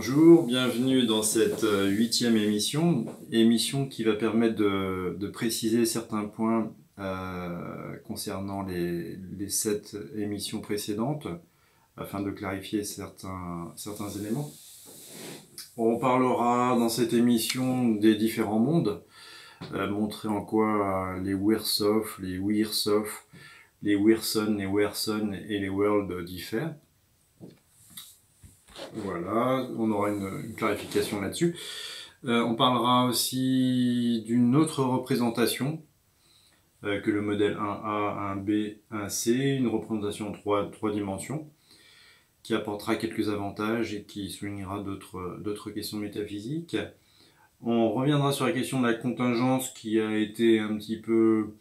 Bonjour, bienvenue dans cette 8e émission qui va permettre de préciser certains points concernant les 7 émissions précédentes, afin de clarifier certains éléments. On parlera dans cette émission des différents mondes, montrer en quoi les Weirsoft, les Weirsoft, les Weirson, les Weirson et les Worlds diffèrent. Voilà, on aura une clarification là-dessus. On parlera aussi d'une autre représentation que le modèle 1A, 1B, 1C, une représentation en 3 dimensions qui apportera quelques avantages et qui soulignera d'autres questions métaphysiques. On reviendra sur la question de la contingence qui a été un petit peu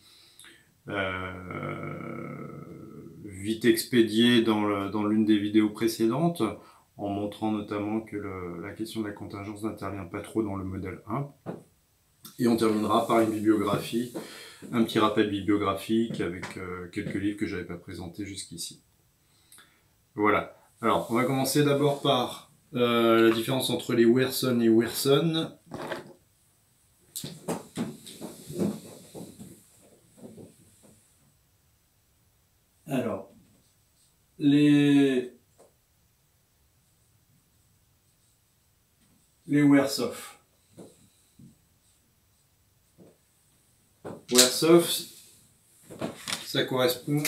vite expédiée dans l'une des vidéos précédentes, en montrant notamment que la question de la contingence n'intervient pas trop dans le modèle 1. Et on terminera par une bibliographie, un petit rappel bibliographique avec quelques livres que je n'avais pas présentés jusqu'ici. Voilà. Alors, on va commencer d'abord par la différence entre les Weirson et Weirson. Alors, les Weirsoft. Weirsoft, ça correspond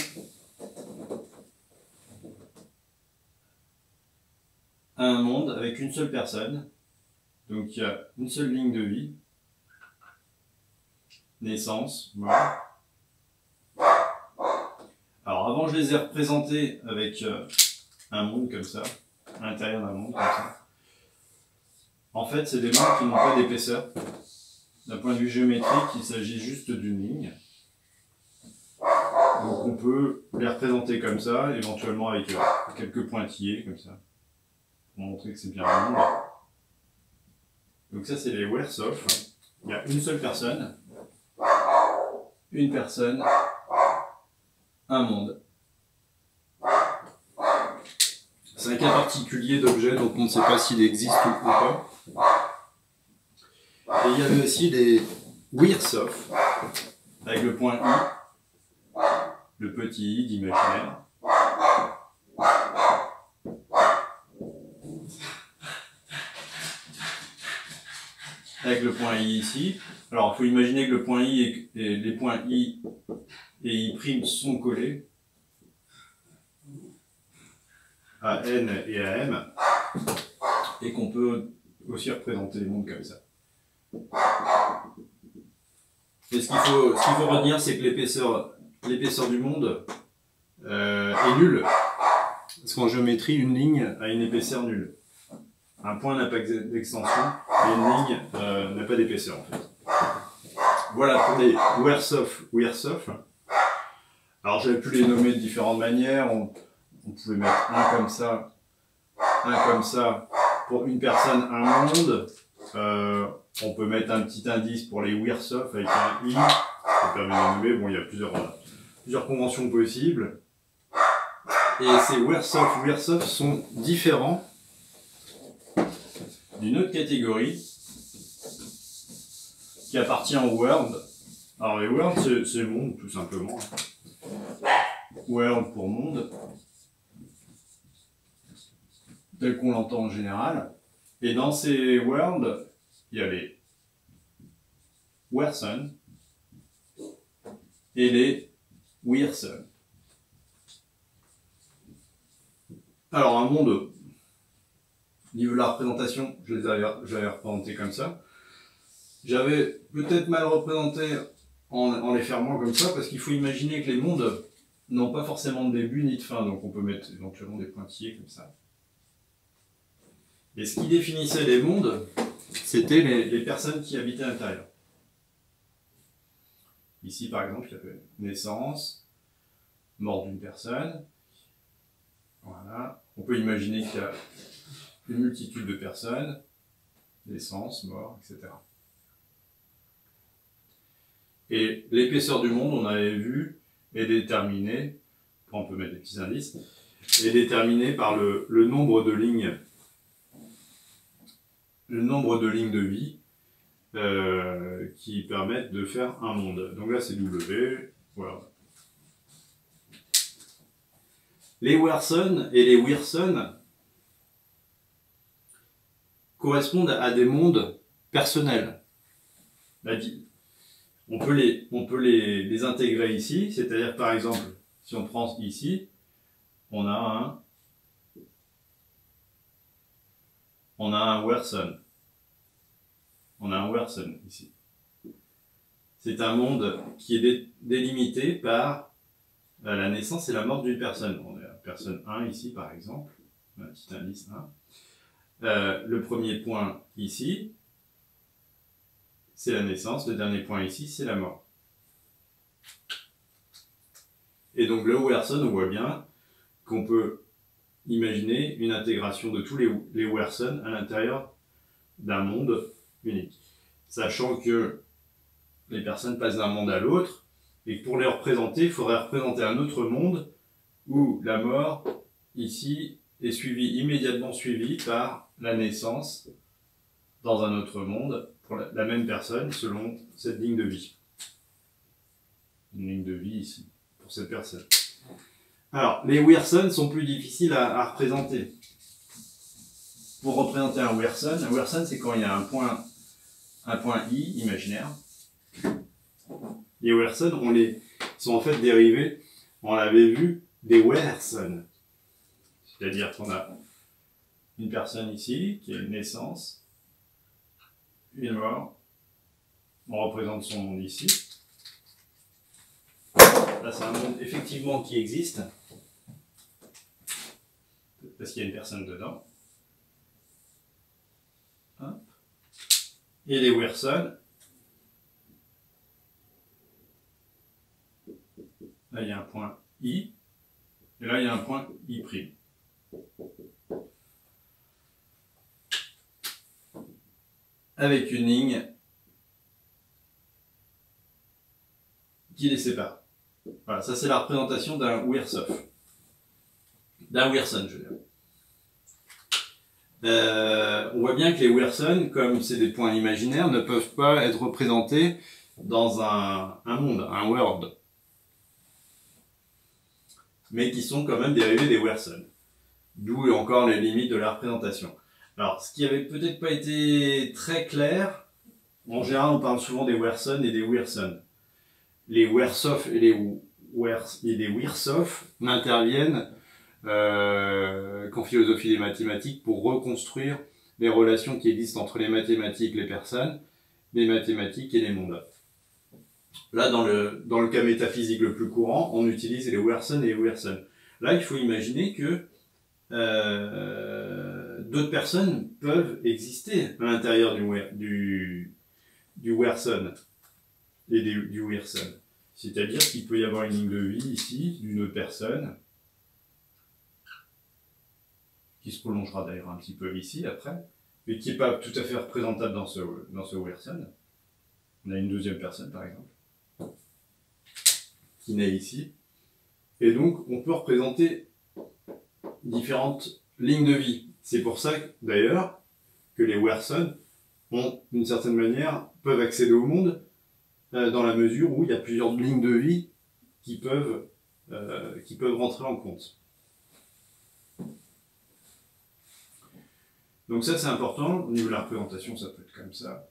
à un monde avec une seule personne. Donc il y a une seule ligne de vie. Naissance, mort. Alors avant je les ai représentés avec un monde comme ça, à l'intérieur d'un monde comme ça. En fait, c'est des mondes qui n'ont pas d'épaisseur. D'un point de vue géométrique, il s'agit juste d'une ligne. Donc on peut les représenter comme ça, éventuellement avec quelques pointillés, comme ça, pour montrer que c'est bien un monde. Donc ça, c'est les Weirsoft. Il y a une seule personne, un monde. C'est un cas particulier d'objet, donc on ne sait pas s'il existe ou pas. Et il y avait aussi les Weirsoft, avec le point I, le petit I d'imaginaire. Avec le point I ici. Alors il faut imaginer que le point I et les points I et I' sont collés à N et à M, et qu'on peut aussi représenter les mondes comme ça. Et ce qu'il faut retenir, c'est que l'épaisseur du monde est nulle. Parce qu'en géométrie, une ligne a une épaisseur nulle. Un point n'a pas d'extension, et une ligne n'a pas d'épaisseur en fait. Voilà pour les Weirsoft. Alors j'avais pu les nommer de différentes manières. On pouvait mettre un comme ça, pour une personne, un monde. On peut mettre un petit indice pour les Weirsoft avec un I, ça permet de nommer. Bon, il y a plusieurs conventions possibles. Et ces Weirsoft sont différents d'une autre catégorie qui appartient aux Worlds. Alors les Worlds, c'est le monde, tout simplement. World pour monde, tel qu'on l'entend en général. Et dans ces Worlds, il y a les Weirson et les Weirson. Alors un monde, au niveau de la représentation, j'avais représenté comme ça. J'avais peut-être mal représenté en les fermant comme ça, parce qu'il faut imaginer que les mondes n'ont pas forcément de début ni de fin, donc on peut mettre éventuellement des pointillés comme ça. Et ce qui définissait les mondes, c'était les personnes qui habitaient à l'intérieur. Ici, par exemple, il y avait naissance, mort d'une personne. Voilà. On peut imaginer qu'il y a une multitude de personnes, naissance, mort, etc. Et l'épaisseur du monde, on avait vu, est déterminée, on peut mettre des petits indices, est déterminée par le nombre de lignes le nombre de lignes de vie qui permettent de faire un monde. Donc là, c'est W. Voilà. Les Werson et les Wyrson correspondent à des mondes personnels. On peut les intégrer ici, c'est-à-dire par exemple, si on prend ici, on a un Werson. On a un Werson ici. C'est un monde qui est délimité par la naissance et la mort d'une personne. On a la personne 1 ici par exemple, un petit indice 1. Le premier point ici, c'est la naissance, le dernier point ici, c'est la mort. Et donc le Werson, on voit bien qu'on peut imaginer une intégration de tous les Werson à l'intérieur d'un monde unique. Sachant que les personnes passent d'un monde à l'autre, et que pour les représenter, il faudrait représenter un autre monde où la mort, ici, est immédiatement suivie par la naissance dans un autre monde pour la même personne selon cette ligne de vie. Une ligne de vie ici, pour cette personne. Alors, les Wyrson sont plus difficiles à représenter. Pour représenter un Wyrson, c'est quand il y a un point I imaginaire. Les Wyrson, sont en fait dérivés, on l'avait vu, des Werson. C'est-à-dire qu'on a une personne ici qui a une naissance, une mort. On représente son monde ici. Là, c'est un monde effectivement qui existe, parce qu'il y a une personne dedans. Hop. Et les Wyrson, là il y a un point I, et là il y a un point I'. Avec une ligne qui les sépare. Voilà, ça c'est la représentation d'un Wyrson, je veux dire. On voit bien que les Wyrson, comme c'est des points imaginaires, ne peuvent pas être représentés dans un monde, un world, mais qui sont quand même dérivés des Wyrson. D'où encore les limites de la représentation. Alors, ce qui avait peut-être pas été très clair, en général on parle souvent des Wyrson et des Wyrson. Les Wersoff et les Wirsoff n'interviennent qu'en philosophie des mathématiques pour reconstruire les relations qui existent entre les mathématiques, les personnes, les mathématiques et les mondes. Là, dans le cas métaphysique le plus courant, on utilise les Werson et les Wyrson. Là, il faut imaginer que d'autres personnes peuvent exister à l'intérieur du Werson et du Wyrson. C'est-à-dire qu'il peut y avoir une ligne de vie ici d'une autre personne qui se prolongera d'ailleurs un petit peu ici après, mais qui n'est pas tout à fait représentable dans ce Wyrson. On a une deuxième personne par exemple qui naît ici. Et donc on peut représenter différentes lignes de vie. C'est pour ça d'ailleurs que les Wyrson ont, d'une certaine manière, peuvent accéder au monde dans la mesure où il y a plusieurs lignes de vie qui peuvent rentrer en compte. Donc ça c'est important, au niveau de la représentation ça peut être comme ça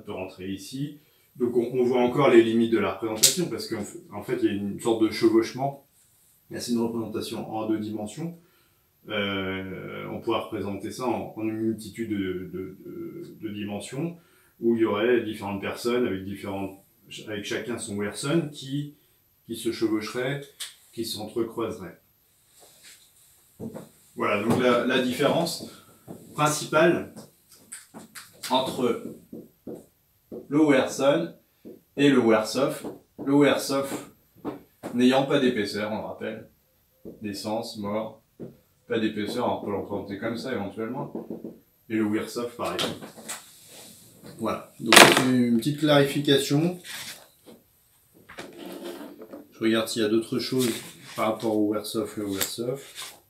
peut rentrer ici. Donc on voit encore les limites de la représentation parce qu'en fait il y a une sorte de chevauchement. C'est une représentation en 2 dimensions. On pourrait représenter ça en une multitude de dimensions où il y aurait différentes personnes avec chacun son Wyrson qui se chevaucherait, qui s'entrecroiserait. Voilà, donc la différence principale entre le Wyrson et le Wersoff. Le Wersoff n'ayant pas d'épaisseur, on le rappelle, naissance, mort, pas d'épaisseur, on peut le représenter comme ça éventuellement, et le Wyrsoff pareil. Voilà, donc c'est une petite clarification. Je regarde s'il y a d'autres choses par rapport au Wersoff et au Wyrsoff.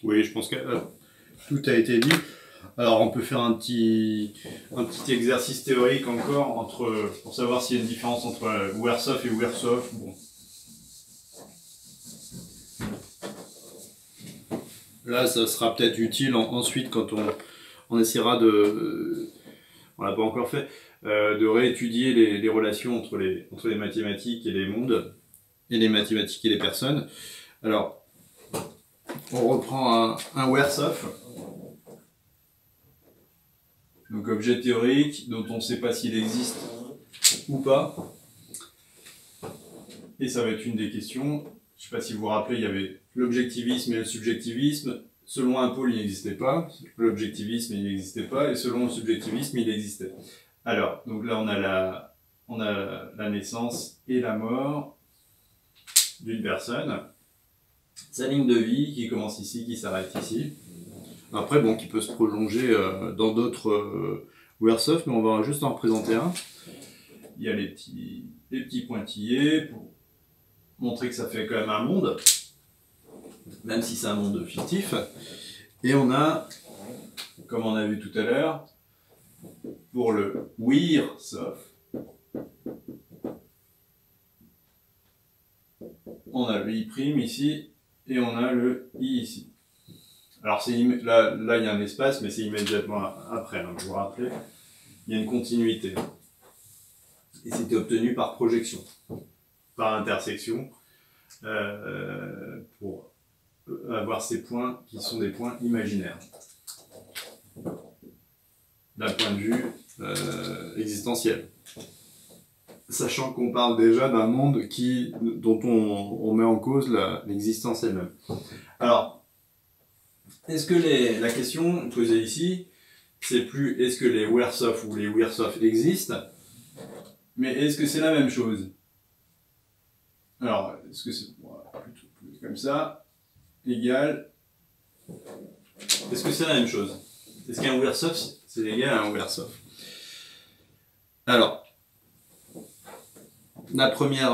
Oui, je pense que tout a été dit. Alors, on peut faire un petit exercice théorique encore pour savoir s'il y a une différence entre Weirsoft et Weirsoft. Bon. Là, ça sera peut-être utile ensuite quand on essaiera de... on l'a pas encore fait, de réétudier les relations entre les mathématiques et les mondes, et les mathématiques et les personnes. Alors, on reprend un Weirsoft. Donc objet théorique dont on ne sait pas s'il existe ou pas. Et ça va être une des questions. Je ne sais pas si vous vous rappelez, il y avait l'objectivisme et le subjectivisme. Selon un pôle, il n'existait pas. L'objectivisme, il n'existait pas. Et selon le subjectivisme, il existait. Alors, donc là, on a la naissance et la mort d'une personne. Sa ligne de vie qui commence ici, qui s'arrête ici. Après, bon, qui peut se prolonger dans d'autres Weirsoft, mais on va juste en représenter un. Il y a les petits pointillés pour montrer que ça fait quand même un monde, même si c'est un monde fictif. Et on a, comme on a vu tout à l'heure, pour le Weirsoft, on a le I' ici, et on a le I ici. Alors là, il y a un espace, mais c'est immédiatement après, hein, vous vous rappelez, il y a une continuité. Et c'était obtenu par projection, par intersection, pour avoir ces points qui sont des points imaginaires, d'un point de vue existentiel. Sachant qu'on parle déjà d'un monde dont on met en cause l'existence elle-même. Alors, est-ce que la question posée ici, c'est plus est-ce que les Weirsoft ou les Weirsoft existent, mais est-ce que c'est la même chose? Alors, est-ce que c'est plutôt comme ça, égal, est-ce que c'est la même chose? Est-ce qu'un Weirsoft, c'est égal à un Weirsoft? Alors, la première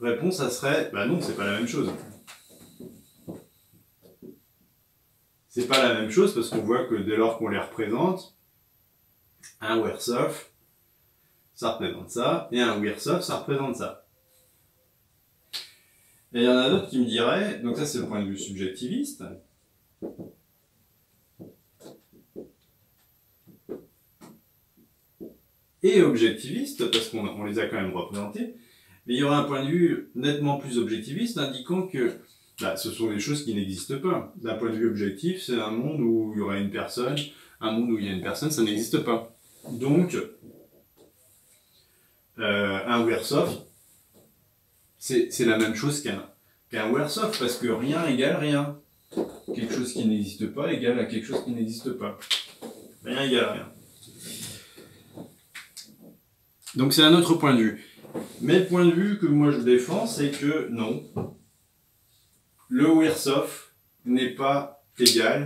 réponse, ça serait, bah non, c'est pas la même chose. C'est pas la même chose parce qu'on voit que dès lors qu'on les représente, un Weirsoft, ça représente ça, et un Weirsoft, ça représente ça. Et il y en a d'autres qui me diraient, donc ça c'est le point de vue subjectiviste, et objectiviste, parce qu'on les a quand même représentés, mais il y aurait un point de vue nettement plus objectiviste, indiquant que ce sont des choses qui n'existent pas. D'un point de vue objectif, c'est un monde où il y aurait une personne, un monde où il y a une personne, ça n'existe pas. Donc, un Weirsoft, c'est la même chose qu'un Weirsoft, parce que rien égale rien. Quelque chose qui n'existe pas égale à quelque chose qui n'existe pas. Rien égale rien. Donc c'est un autre point de vue. Mais le point de vue que moi je défends, c'est que non, le Weirsoft n'est pas égal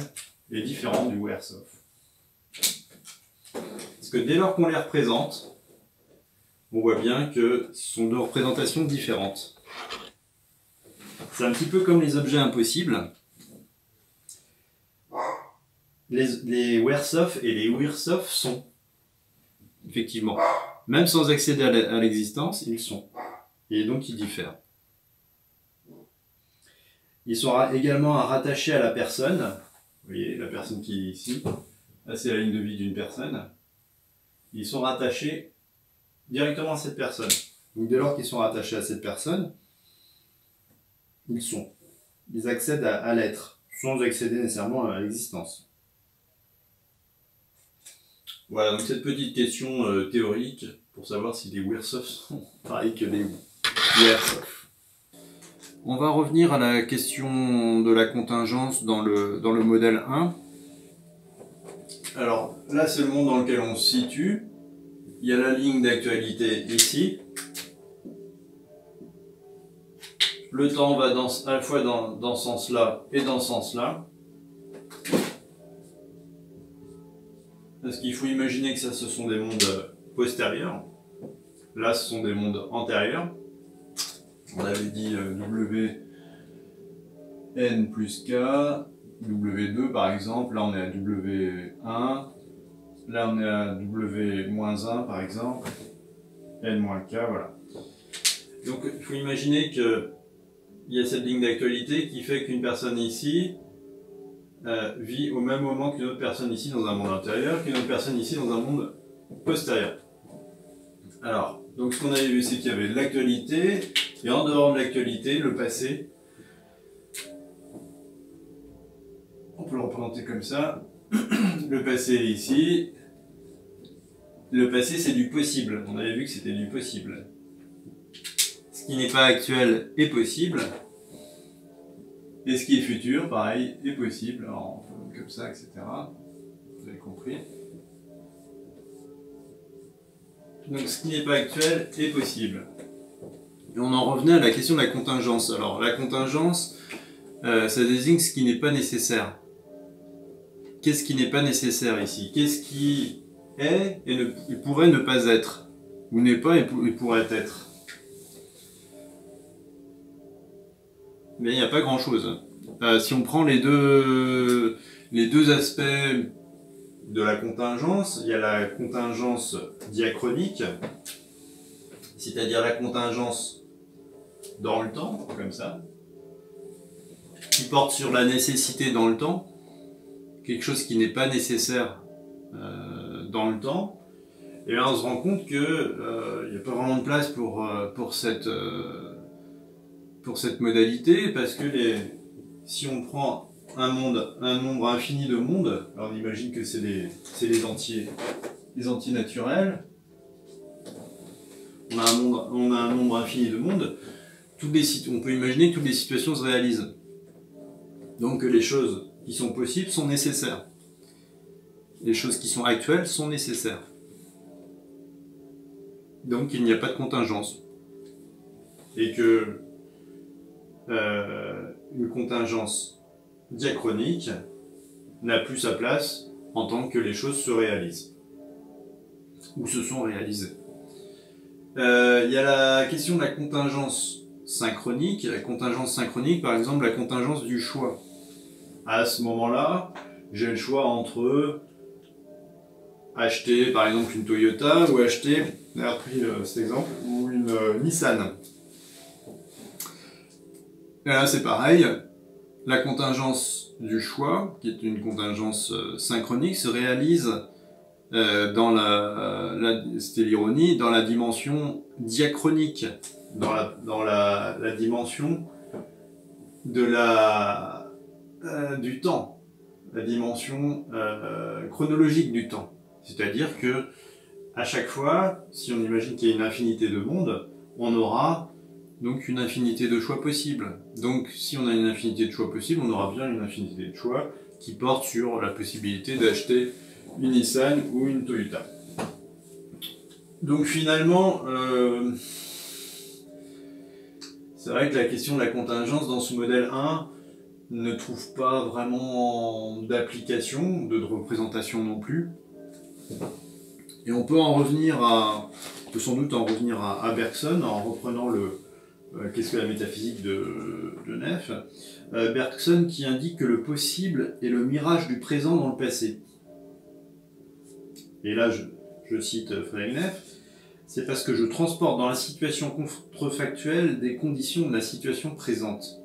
et différent du Weirsoft. Parce que dès lors qu'on les représente, on voit bien que ce sont deux représentations différentes. C'est un petit peu comme les objets impossibles. Les Weirsoft et les Weirsoft sont, effectivement, même sans accéder à l'existence, ils sont. Et donc ils diffèrent. Ils sont également rattachés à la personne. Vous voyez, la personne qui est ici. Là, c'est la ligne de vie d'une personne. Ils sont rattachés directement à cette personne. Donc dès lors qu'ils sont rattachés à cette personne, ils accèdent à l'être, sans accéder nécessairement à l'existence. Voilà, donc cette petite question théorique pour savoir si les Weirsoft sont pareils que les Weirsoft. On va revenir à la question de la contingence dans le modèle 1. Alors là, c'est le monde dans lequel on se situe. Il y a la ligne d'actualité ici. Le temps va à la fois dans ce sens-là et dans ce sens-là. Parce qu'il faut imaginer que ça, ce sont des mondes postérieurs. Là, ce sont des mondes antérieurs. On avait dit W n plus K W2 par exemple, là on est à W1, là on est à W-1 par exemple, N-K, voilà. Donc il faut imaginer qu'il y a cette ligne d'actualité qui fait qu'une personne ici vit au même moment qu'une autre personne ici dans un monde intérieur, qu'une autre personne ici dans un monde postérieur. Alors, donc ce qu'on avait vu, c'est qu'il y avait l'actualité, et en dehors de l'actualité, le passé. On peut le représenter comme ça. Le passé est ici. Le passé, c'est du possible. On avait vu que c'était du possible. Ce qui n'est pas actuel est possible. Et ce qui est futur, pareil, est possible. Alors, on peut comme ça, etc. Vous avez compris. Donc, ce qui n'est pas actuel est possible. Et on en revenait à la question de la contingence. Alors, la contingence, ça désigne ce qui n'est pas nécessaire. Qu'est-ce qui n'est pas nécessaire ici? Qu'est-ce qui est et pourrait ne pas être? Ou n'est pas et pourrait être? Mais il n'y a pas grand-chose. Si on prend les deux aspects de la contingence, il y a la contingence diachronique, c'est-à-dire la contingence dans le temps, comme ça, qui porte sur la nécessité dans le temps, quelque chose qui n'est pas nécessaire dans le temps. Et là on se rend compte qu'il n'y a pas vraiment de place pour cette modalité, parce que si on prend un nombre infini de mondes, alors on imagine que c'est les entiers naturels, on a un nombre infini de mondes, on peut imaginer que toutes les situations se réalisent. Donc les choses qui sont possibles sont nécessaires. Les choses qui sont actuelles sont nécessaires. Donc il n'y a pas de contingence. Et que une contingence diachronique n'a plus sa place en tant que les choses se réalisent. Ou se sont réalisées. Il y a la question de la contingence synchronique. La contingence synchronique, par exemple, la contingence du choix. À ce moment-là, j'ai le choix entre acheter par exemple une Toyota ou acheter, on a repris cet exemple, ou une Nissan. Et là c'est pareil, la contingence du choix, qui est une contingence synchronique, se réalise c'était l'ironie, dans la dimension diachronique, dans la dimension de du temps, la dimension chronologique du temps. C'est-à-dire que à chaque fois, si on imagine qu'il y a une infinité de mondes, on aura donc une infinité de choix possibles. Donc si on a une infinité de choix possibles, on aura bien une infinité de choix qui porte sur la possibilité d'acheter une Nissan ou une Toyota. Donc finalement, c'est vrai que la question de la contingence dans ce modèle 1 ne trouve pas vraiment d'application, de représentation non plus. Et on peut sans doute en revenir à Bergson en reprenant qu'est-ce que la métaphysique de Neff. Bergson qui indique que le possible est le mirage du présent dans le passé. Et là, je cite Frédéric Neff, c'est parce que je transporte dans la situation contrefactuelle des conditions de la situation présente.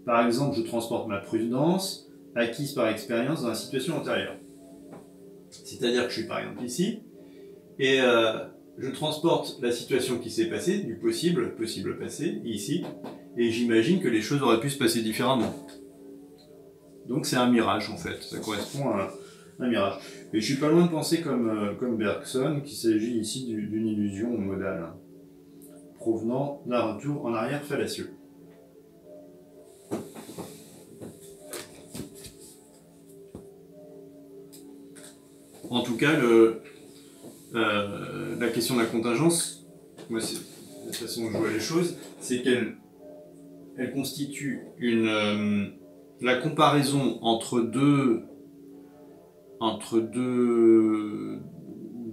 Par exemple, je transporte ma prudence, acquise par expérience, dans la situation antérieure. C'est-à-dire que je suis par exemple ici, et je transporte la situation qui s'est passée, du possible passé, ici, et j'imagine que les choses auraient pu se passer différemment. Donc c'est un mirage en fait, ça correspond à un mirage. Et je suis pas loin de penser comme Bergson, qu'il s'agit ici d'une illusion modale, provenant d'un retour en arrière fallacieux. En tout cas, la question de la contingence, moi c'est la façon dont je vois les choses, c'est qu'elle constitue la comparaison entre deux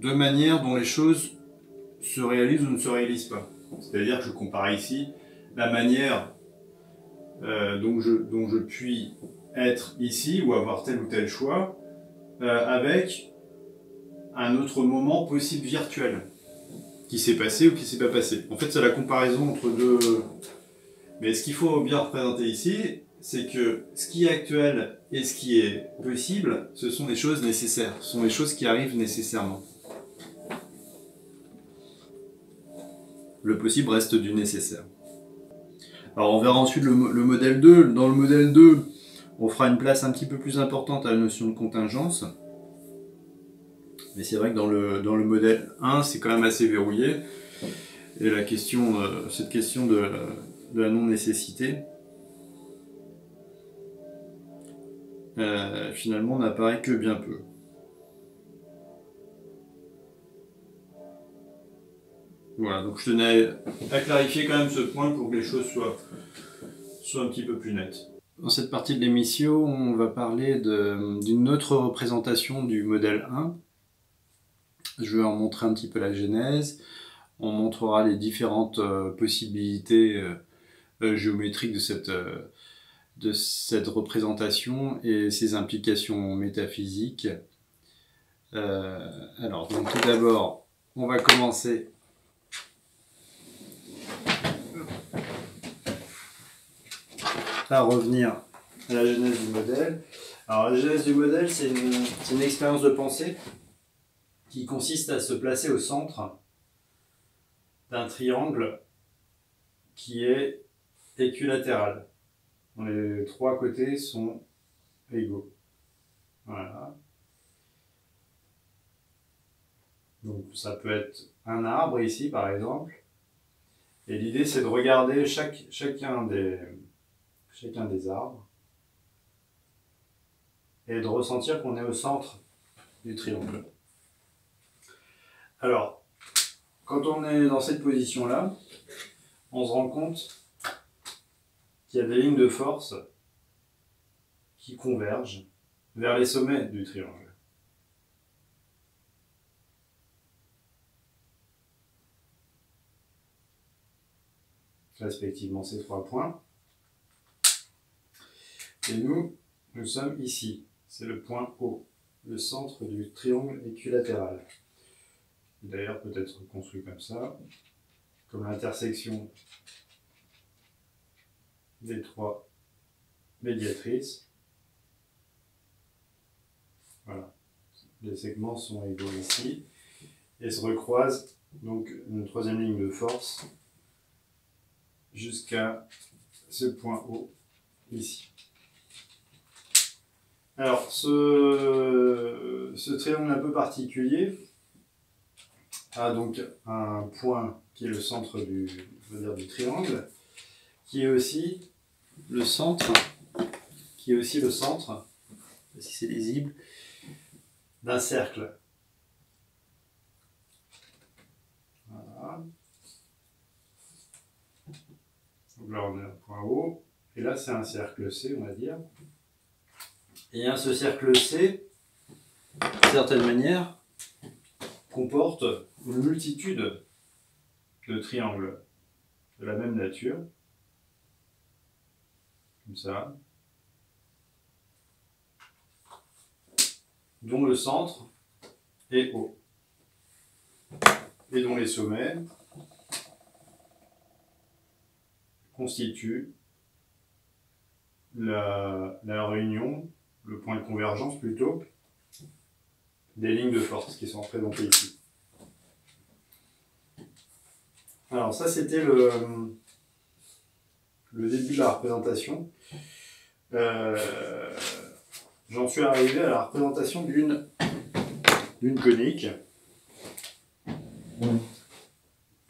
manières dont les choses se réalisent ou ne se réalisent pas. C'est-à-dire que je compare ici la manière donc je puis être ici ou avoir tel ou tel choix avec un autre moment possible virtuel qui s'est passé ou qui s'est pas passé. En fait, c'est la comparaison entre deux. Mais ce qu'il faut bien représenter ici, c'est que ce qui est actuel et ce qui est possible, ce sont des choses nécessaires. Ce sont des choses qui arrivent nécessairement. Le possible reste du nécessaire. Alors on verra ensuite le modèle 2. Dans le modèle 2, on fera une place un petit peu plus importante à la notion de contingence. Mais c'est vrai que dans le modèle 1, c'est quand même assez verrouillé. Et la question, cette question de la non-nécessité, finalement n'apparaît que bien peu. Voilà, donc je tenais à clarifier quand même ce point pour que les choses soient un petit peu plus nettes. Dans cette partie de l'émission, on va parler d'une autre représentation du modèle 1. Je vais en montrer un petit peu la genèse. On montrera les différentes possibilités géométriques de cette représentation et ses implications métaphysiques. Alors, donc, tout d'abord, on va commencer à revenir à la genèse du modèle. Alors, la genèse du modèle, c'est une expérience de pensée qui consiste à se placer au centre d'un triangle qui est équilatéral. Les trois côtés sont égaux. Voilà. Donc ça peut être un arbre ici par exemple. Et l'idée c'est de regarder chacun des arbres et de ressentir qu'on est au centre du triangle. Alors, quand on est dans cette position-là, on se rend compte qu'il y a des lignes de force qui convergent vers les sommets du triangle. Respectivement ces trois points. Et nous sommes ici. C'est le point O, le centre du triangle équilatéral. D'ailleurs, peut être construit comme ça, comme l'intersection des trois médiatrices. Voilà. Les segments sont égaux ici et se recroisent donc une troisième ligne de force jusqu'à ce point O ici. Alors, ce triangle un peu particulier a donc un point qui est le centre du triangle, qui est aussi le centre, si c'est lisible, d'un cercle. Voilà. Donc là, on a un point O, et là, c'est un cercle C, on va dire. Et ce cercle C, d'une certaine manière, comporte une multitude de triangles de la même nature, comme ça, dont le centre est O, et dont les sommets constituent la réunion, le point de convergence plutôt, des lignes de force qui sont représentées ici. Alors ça c'était le début de la représentation. J'en suis arrivé à la représentation d'une conique.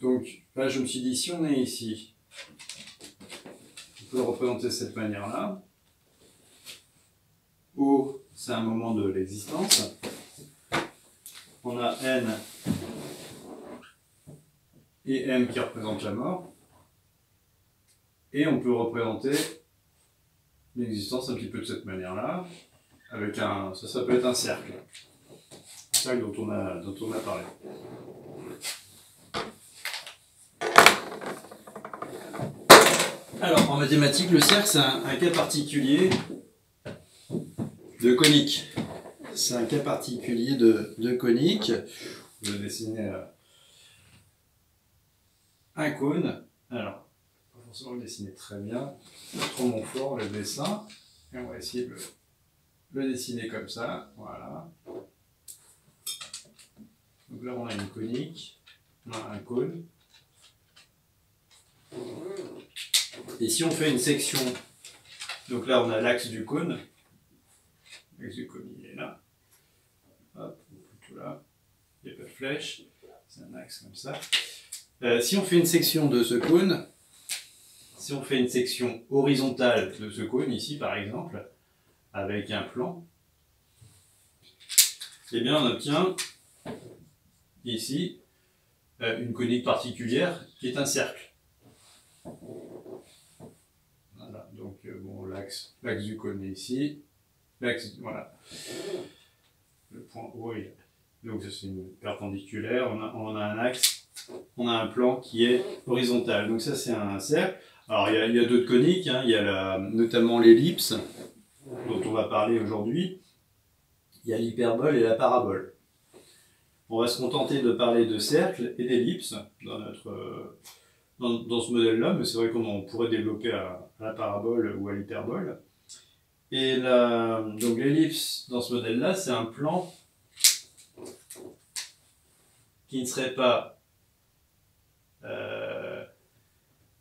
Donc là je me suis dit, si on est ici, on peut le représenter de cette manière-là. O, c'est un moment de l'existence. On a N et M qui représentent la mort. Et on peut représenter l'existence un petit peu de cette manière-là, avec ça peut être un cercle. Un cercle dont on a parlé. Alors, en mathématiques, le cercle, c'est un cas particulier de conique. C'est un cas particulier de conique. Je vais dessiner un cône. Alors, pas forcément le dessiner très bien. C'est trop mon fort, le dessin. Et on va essayer de le dessiner comme ça. Voilà. Donc là, on a une conique. On a un cône. Et si on fait une section, donc là on a l'axe du cône, l'axe du cône il est là, hop, plutôt là, il n'y a pas de flèche, c'est un axe comme ça. Si on fait une section de ce cône, si on fait une section horizontale de ce cône ici par exemple, avec un plan, eh bien on obtient ici une conique particulière qui est un cercle. Voilà, donc bon, l'axe du cône est ici, voilà, le point O est là. Donc ça c'est une perpendiculaire, on a un axe, on a un plan qui est horizontal, donc ça c'est un cercle. Alors il y a d'autres coniques, hein. Il y a notamment l'ellipse, dont on va parler aujourd'hui, il y a l'hyperbole et la parabole. On va se contenter de parler de cercle et d'ellipse dans ce modèle-là, mais c'est vrai qu'on pourrait développer à la parabole ou à l'hyperbole. Et donc l'ellipse dans ce modèle-là, c'est un plan qui ne serait pas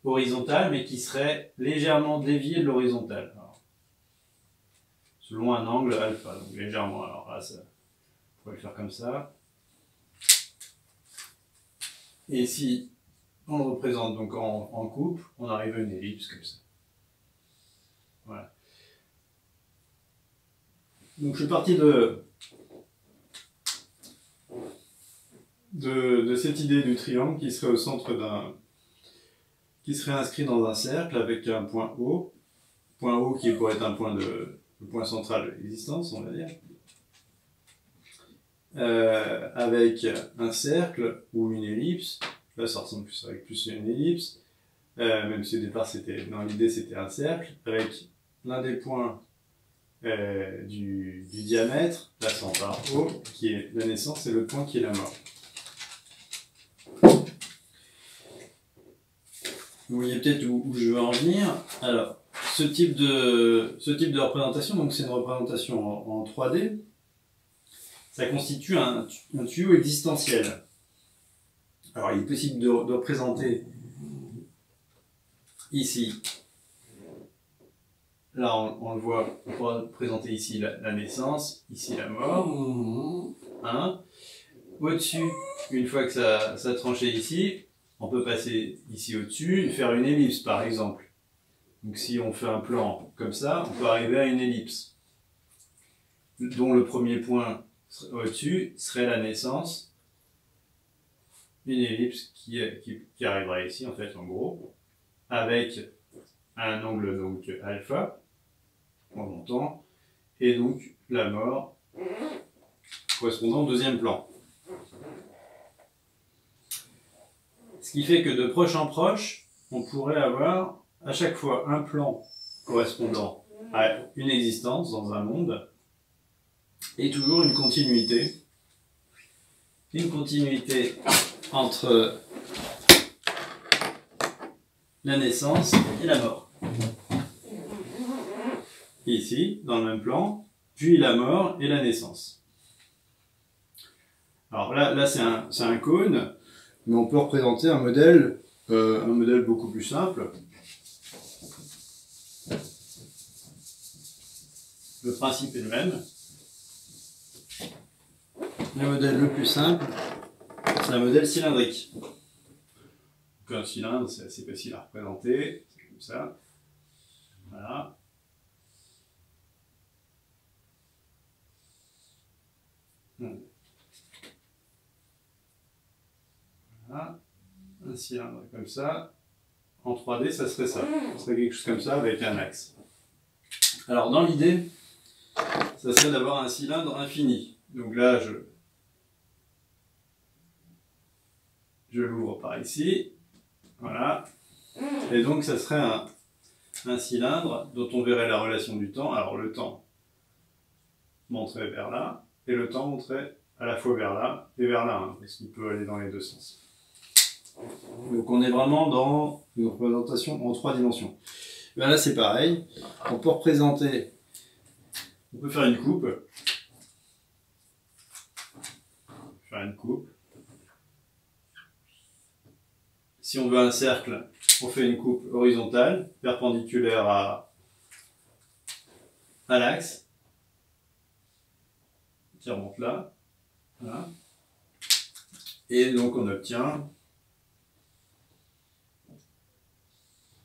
horizontal, mais qui serait légèrement dévié de l'horizontale, selon un angle alpha, donc légèrement. Alors là, on pourrait le faire comme ça. Et si on le représente donc en coupe, on arrive à une ellipse comme ça. Voilà. Donc je suis parti de cette idée du triangle qui serait au centre qui serait inscrit dans un cercle avec un point O qui pourrait être le point central de l'existence, on va dire, avec un cercle ou une ellipse. Là ça ressemble plus avec à une ellipse, même si au départ dans l'idée c'était un cercle, avec l'un des points du diamètre, passant par O, qui est la naissance, et le point qui est la mort. Vous voyez peut-être où je veux en venir. Alors, ce type de représentation, donc c'est une représentation en 3D, ça constitue un tuyau existentiel. Alors, il est possible de représenter ici, là on le voit, on peut représenter ici la naissance, ici la mort. Hein. Au-dessus, une fois que ça a tranché ici, on peut passer ici au-dessus et faire une ellipse par exemple. Donc si on fait un plan comme ça, on peut arriver à une ellipse, dont le premier point au-dessus serait la naissance. Une ellipse qui arriverait ici en fait en gros, avec un angle donc alpha en montant, et donc la mort correspondant au deuxième plan. Ce qui fait que de proche en proche, on pourrait avoir à chaque fois un plan correspondant à une existence dans un monde, et toujours une continuité entre la naissance et la mort. Ici, dans le même plan, puis la mort et la naissance. Alors là c'est un cône, mais on peut représenter un modèle beaucoup plus simple. Le principe est le même. Le modèle le plus simple, c'est un modèle cylindrique. Donc un cylindre, c'est assez facile à représenter, c'est comme ça. Voilà. Voilà. Un cylindre comme ça. En 3D, ça serait ça. Ça serait quelque chose comme ça avec un axe. Alors dans l'idée, ça serait d'avoir un cylindre infini. Donc là, je l'ouvre par ici. Voilà. Et donc ça serait un cylindre dont on verrait la relation du temps. Alors le temps montrait vers là, et le temps montrait à la fois vers là et vers là, hein, parce qu'il peut aller dans les deux sens. Donc on est vraiment dans une représentation en 3 dimensions. Ben là c'est pareil, on peut représenter, on peut faire une coupe, Si on veut un cercle, on fait une coupe horizontale, perpendiculaire à l'axe, qui remonte là, voilà. Et donc on obtient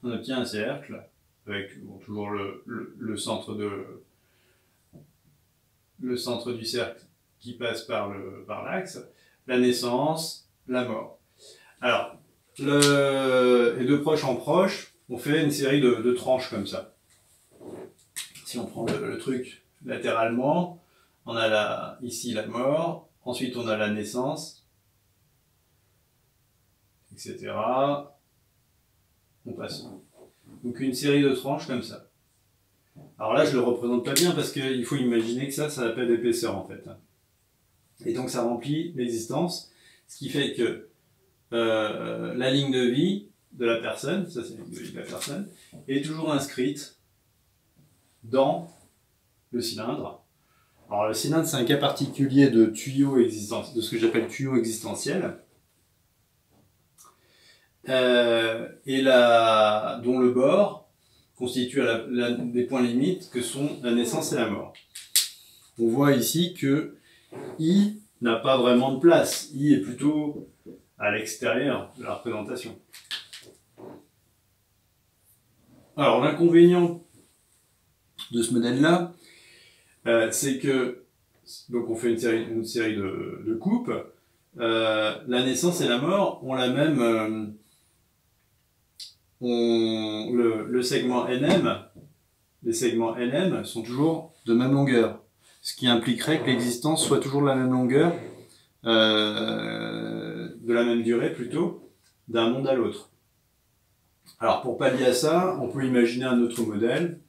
un cercle avec toujours le centre du cercle qui passe par l'axe, la naissance, la mort. Alors, et de proche en proche, on fait une série de tranches comme ça. Si on prend le truc latéralement, on a ici la mort, ensuite on a la naissance, etc. On passe. Donc une série de tranches comme ça. Alors là, je ne le représente pas bien parce qu'il faut imaginer que ça n'a pas d'épaisseur en fait. Et donc ça remplit l'existence, ce qui fait que la ligne de vie de la personne, ça c'est la ligne de vie de la personne, est toujours inscrite dans le cylindre. Alors le cylindre, c'est un cas particulier de tuyau existentiel, de ce que j'appelle tuyau existentiel, et dont le bord constitue des points limites que sont la naissance et la mort. On voit ici que I n'a pas vraiment de place. I est plutôt à l'extérieur de la représentation. Alors l'inconvénient de ce modèle-là, c'est que, donc on fait une série de coupes, la naissance et la mort ont la même, le segment NM, les segments NM sont toujours de même longueur, ce qui impliquerait que l'existence soit toujours de la même longueur, de la même durée plutôt, d'un monde à l'autre. Alors pour pallier à ça, on peut imaginer un autre modèle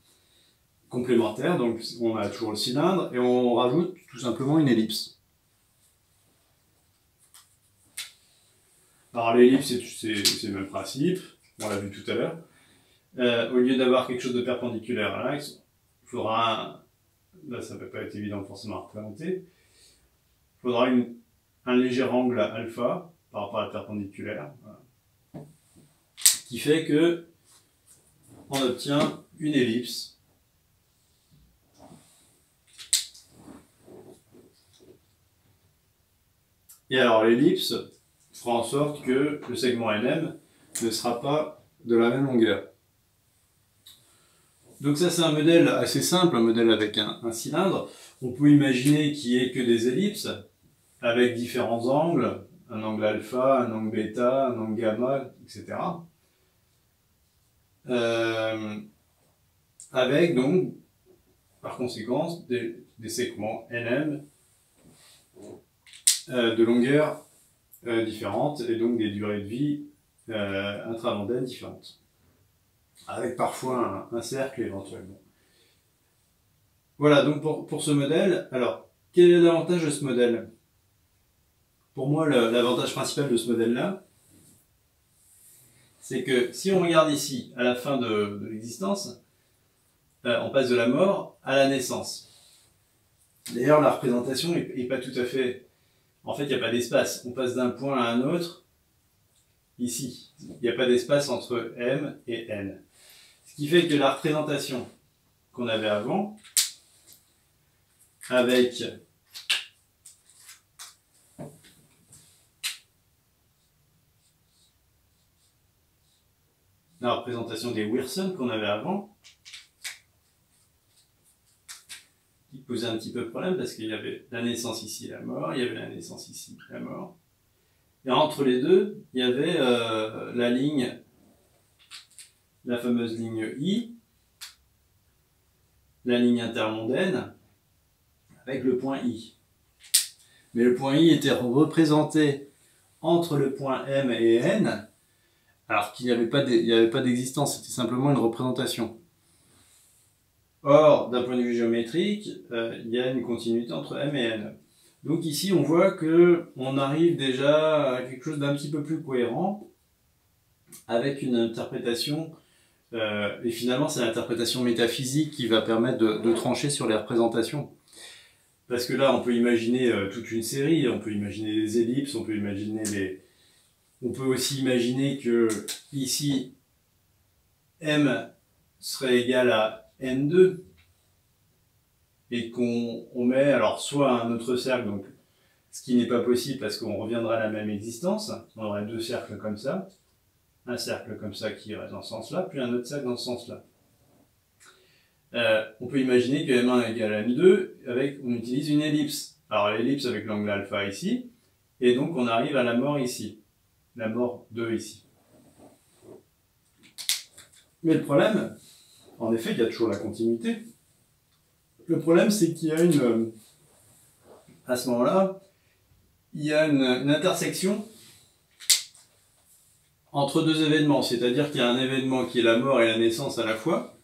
complémentaire, donc on a toujours le cylindre et on rajoute tout simplement une ellipse. Alors l'ellipse c'est le même principe, on l'a vu tout à l'heure. Au lieu d'avoir quelque chose de perpendiculaire à l'axe, il faudra là ça ne va pas être évident forcément à représenter, il faudra un léger angle alpha par rapport à la perpendiculaire, voilà, qui fait que on obtient une ellipse et alors l'ellipse fera en sorte que le segment NM ne sera pas de la même longueur. Donc ça c'est un modèle assez simple, un modèle avec un cylindre. On peut imaginer qu'il n'y ait que des ellipses avec différents angles, un angle alpha, un angle bêta, un angle gamma, etc. Avec donc, par conséquent, des segments NM de longueur différentes et donc des durées de vie intramondaines différentes. Avec parfois un cercle éventuellement. Voilà, donc pour ce modèle, alors, quel est l'avantage de ce modèle? Pour moi, l'avantage principal de ce modèle-là, c'est que si on regarde ici, à la fin de l'existence, on passe de la mort à la naissance. D'ailleurs, la représentation n'est pas tout à fait... En fait, il n'y a pas d'espace. On passe d'un point à un autre, ici. Il n'y a pas d'espace entre M et N. Ce qui fait que la représentation qu'on avait avant, avec la représentation des Wilson qu'on avait avant, qui posait un petit peu de problème parce qu'il y avait la naissance ici et la mort, il y avait la naissance ici et la mort. Et entre les deux, il y avait la ligne, la fameuse ligne I, la ligne intermondaine, avec le point I. Mais le point I était représenté entre le point M et N alors qu'il n'y avait pas d'existence, c'était simplement une représentation. Or, d'un point de vue géométrique, il y a une continuité entre M et N. Donc ici, on voit que on arrive déjà à quelque chose d'un petit peu plus cohérent, avec une interprétation, et finalement c'est l'interprétation métaphysique qui va permettre de trancher sur les représentations. Parce que là, on peut imaginer toute une série, on peut imaginer les ellipses, on peut aussi imaginer que ici, M serait égal à N2, et qu'on met alors soit un autre cercle, donc ce qui n'est pas possible parce qu'on reviendra à la même existence, on aurait deux cercles comme ça, un cercle comme ça qui irait dans ce sens-là, puis un autre cercle dans ce sens-là. On peut imaginer que M1 est égal à M2, on utilise une ellipse. Alors l'ellipse avec l'angle alpha ici, et donc on arrive à la mort ici, la mort 2 ici. Mais le problème, en effet, il y a toujours la continuité. Le problème, c'est qu'il y a à ce moment-là, il y a une intersection entre deux événements, c'est-à-dire qu'il y a un événement qui est la mort et la naissance à la fois.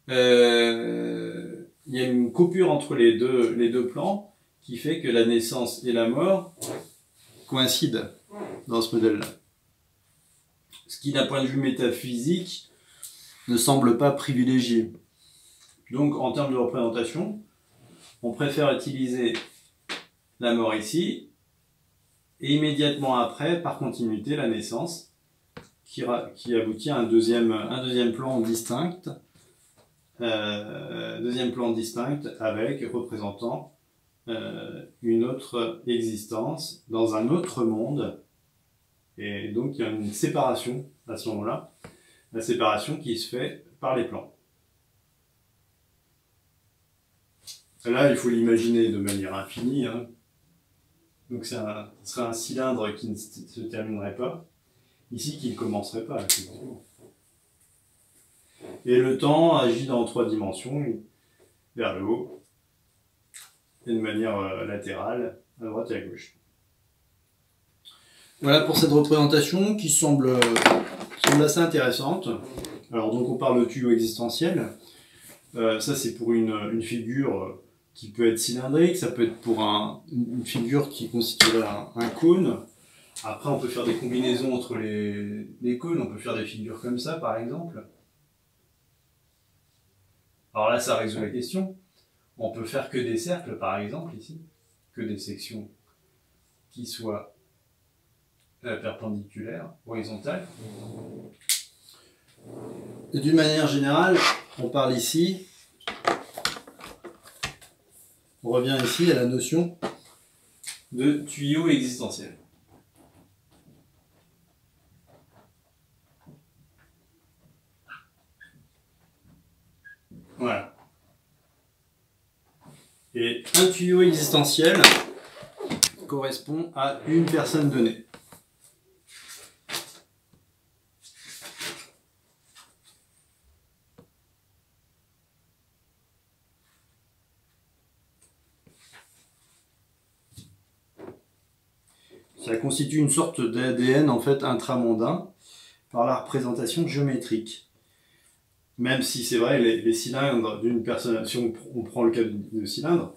Il y a une coupure entre les deux plans qui fait que la naissance et la mort coïncident dans ce modèle-là. Ce qui, d'un point de vue métaphysique, ne semble pas privilégié. Donc, en termes de représentation, on préfère utiliser la mort ici, et immédiatement après, par continuité, la naissance, qui aboutit à un deuxième plan distinct, avec représentant une autre existence dans un autre monde, et donc il y a une séparation à ce moment-là, la séparation qui se fait par les plans. Là, il faut l'imaginer de manière infinie, hein. Donc ce serait un cylindre qui ne se terminerait pas, ici qui ne commencerait pas, effectivement. Et le temps agit dans 3 dimensions, vers le haut, et de manière latérale, à droite et à gauche. Voilà pour cette représentation qui semble assez intéressante. Alors donc on parle de tuyau existentiel. Ça c'est pour une figure qui peut être cylindrique, ça peut être pour une figure qui constituerait un cône. Après on peut faire des combinaisons entre les cônes, on peut faire des figures comme ça par exemple. Alors là ça résout la question. On peut faire que des cercles par exemple ici, que des sections qui soient perpendiculaires, horizontales. Et d'une manière générale, on parle ici, on revient ici à la notion de tuyau existentiel. Voilà. Et un tuyau existentiel correspond à une personne donnée. Ça constitue une sorte d'ADN en fait intramondain par la représentation géométrique. Même si c'est vrai, les cylindres d'une personne, si on prend le cas de cylindre,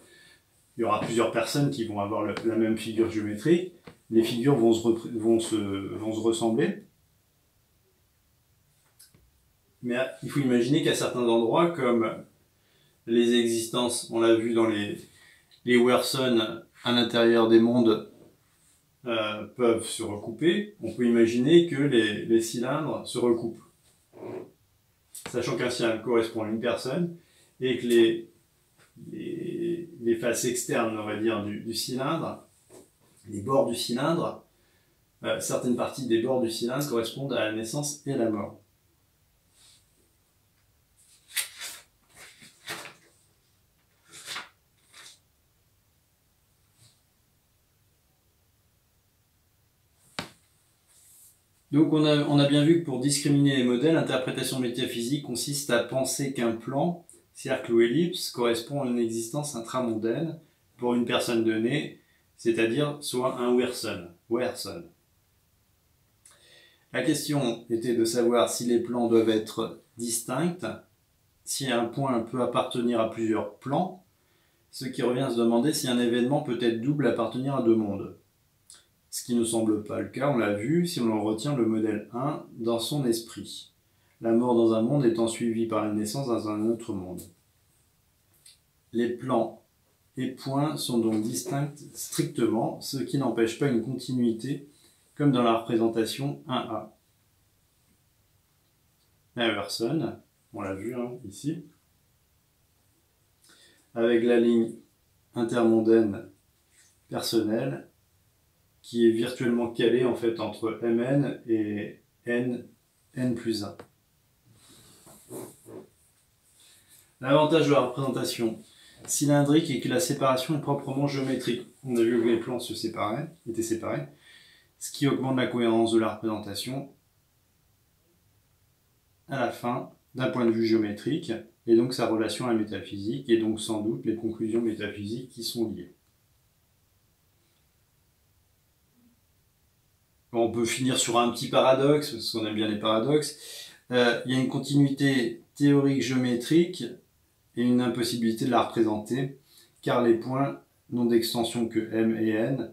il y aura plusieurs personnes qui vont avoir la même figure géométrique, les figures vont se ressembler. Mais il faut imaginer qu'à certains endroits, comme les existences, on l'a vu dans les Weyerson à l'intérieur des mondes, peuvent se recouper, on peut imaginer que les cylindres se recoupent. Sachant qu'un cylindre correspond à une personne et que les faces externes, on va dire, du cylindre, les bords du cylindre, certaines parties des bords du cylindre correspondent à la naissance et la mort. Donc on a bien vu que pour discriminer les modèles, l'interprétation métaphysique consiste à penser qu'un plan, cercle ou ellipse, correspond à une existence intramondaine pour une personne donnée, c'est-à-dire soit un Weyerson. La question était de savoir si les plans doivent être distincts, si un point peut appartenir à plusieurs plans, ce qui revient à se demander si un événement peut être double appartenir à deux mondes. Ce qui ne semble pas le cas, on l'a vu, si on en retient le modèle 1 dans son esprit. La mort dans un monde étant suivie par la naissance dans un autre monde. Les plans et points sont donc distincts strictement, ce qui n'empêche pas une continuité, comme dans la représentation 1A. Everson, on l'a vu ici, avec la ligne intermondaine personnelle, qui est virtuellement calée en fait entre Mn et n plus 1. L'avantage de la représentation cylindrique est que la séparation est proprement géométrique. On a vu que les plans étaient séparés, ce qui augmente la cohérence de la représentation à la fin d'un point de vue géométrique, et donc sa relation à la métaphysique, et donc sans doute les conclusions métaphysiques qui sont liées. On peut finir sur un petit paradoxe, parce qu'on aime bien les paradoxes. Il y a une continuité théorique géométrique et une impossibilité de la représenter, car les points n'ont d'extension que M et N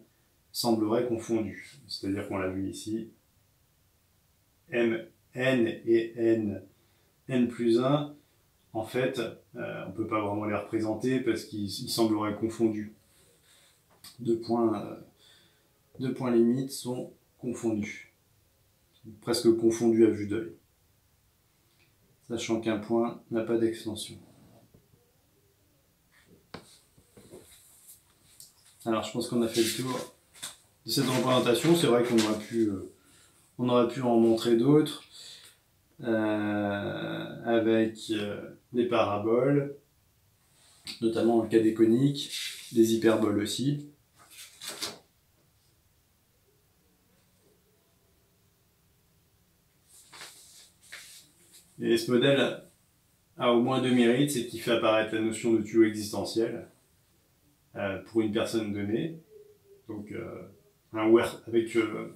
sembleraient confondus. C'est-à-dire qu'on l'a vu ici, M, N et N plus 1, en fait, on ne peut pas vraiment les représenter parce qu'ils sembleraient confondus. Deux points limites sont confondus, presque confondus à vue d'œil, sachant qu'un point n'a pas d'extension. Alors je pense qu'on a fait le tour de cette représentation. C'est vrai qu'on aurait pu en montrer d'autres, avec des paraboles, notamment dans le cas des coniques, des hyperboles aussi. Et ce modèle a au moins deux mérites, c'est qu'il fait apparaître la notion de tuyau existentiel pour une personne donnée, donc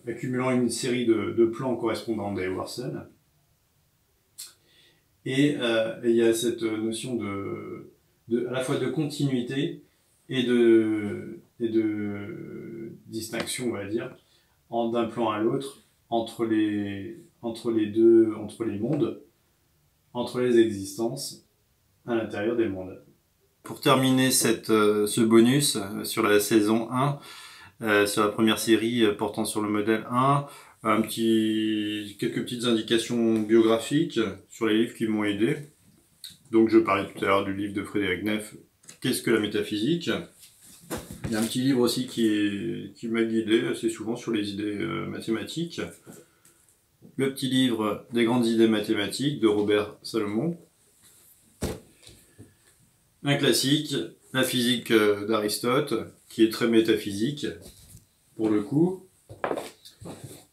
accumulant une série de plans correspondant à Ewerson. Et il y a cette notion à la fois de continuité et de distinction, on va dire, d'un plan à l'autre, entre les mondes, entre les existences à l'intérieur des mondes. Pour terminer ce bonus sur la saison 1, sur la première série portant sur le modèle 1, quelques petites indications biographiques sur les livres qui m'ont aidé. Donc je parlais tout à l'heure du livre de Frédéric Neff, Qu'est-ce que la métaphysique? Il y a un petit livre aussi qui m'a guidé assez souvent sur les idées mathématiques. Le petit livre des grandes idées mathématiques de Robert Salomon. Un classique, la physique d'Aristote, qui est très métaphysique, pour le coup.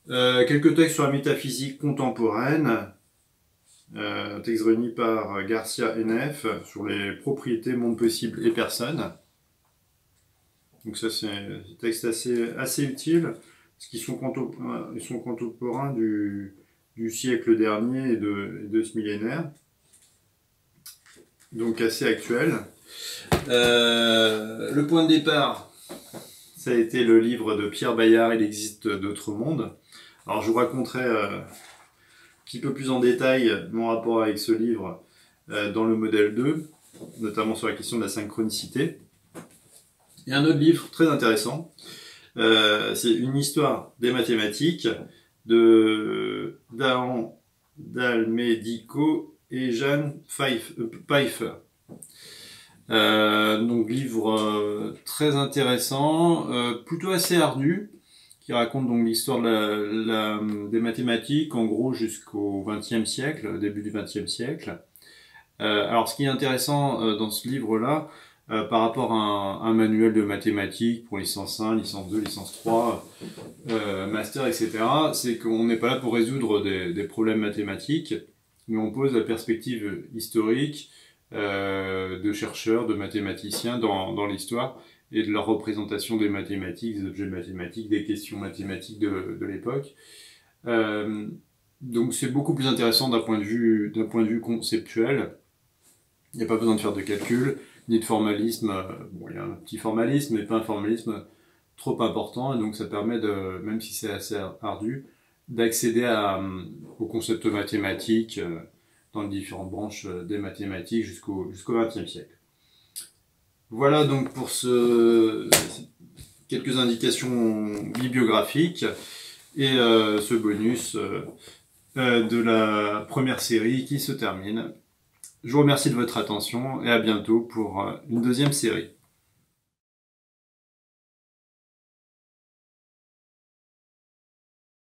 Quelques textes sur la métaphysique contemporaine, texte réuni par Garcia et Neff, sur les propriétés, monde possible et personne. Donc ça c'est un texte assez utile, parce qu'ils sont contemporains du siècle dernier et de ce millénaire. Donc assez actuel. Le point de départ, ça a été le livre de Pierre Bayard, Il existe d'autres mondes. Alors je vous raconterai un petit peu plus en détail mon rapport avec ce livre dans le modèle 2, notamment sur la question de la synchronicité. Et un autre livre très intéressant, c'est une histoire des mathématiques de Dahan Dalmédico et Jeanne Pfeiffer. Donc livre très intéressant, plutôt assez ardu, qui raconte donc l'histoire des mathématiques, en gros jusqu'au XXe siècle, début du XXe siècle. Alors ce qui est intéressant dans ce livre-là, par rapport à un manuel de mathématiques pour licence 1, licence 2, licence 3, master, etc., c'est qu'on n'est pas là pour résoudre des problèmes mathématiques, mais on pose la perspective historique de chercheurs, de mathématiciens dans l'histoire et de leur représentation des mathématiques, des objets mathématiques, des questions mathématiques de l'époque. Donc c'est beaucoup plus intéressant d'un point de vue conceptuel. Il n'y a pas besoin de faire de calcul, ni de formalisme. Bon, il y a un petit formalisme, mais pas un formalisme trop important, et donc ça permet de, même si c'est assez ardu, d'accéder aux concepts mathématiques dans les différentes branches des mathématiques jusqu'au XXe siècle. Voilà donc pour quelques indications bibliographiques et ce bonus de la première série qui se termine. Je vous remercie de votre attention et à bientôt pour une deuxième série.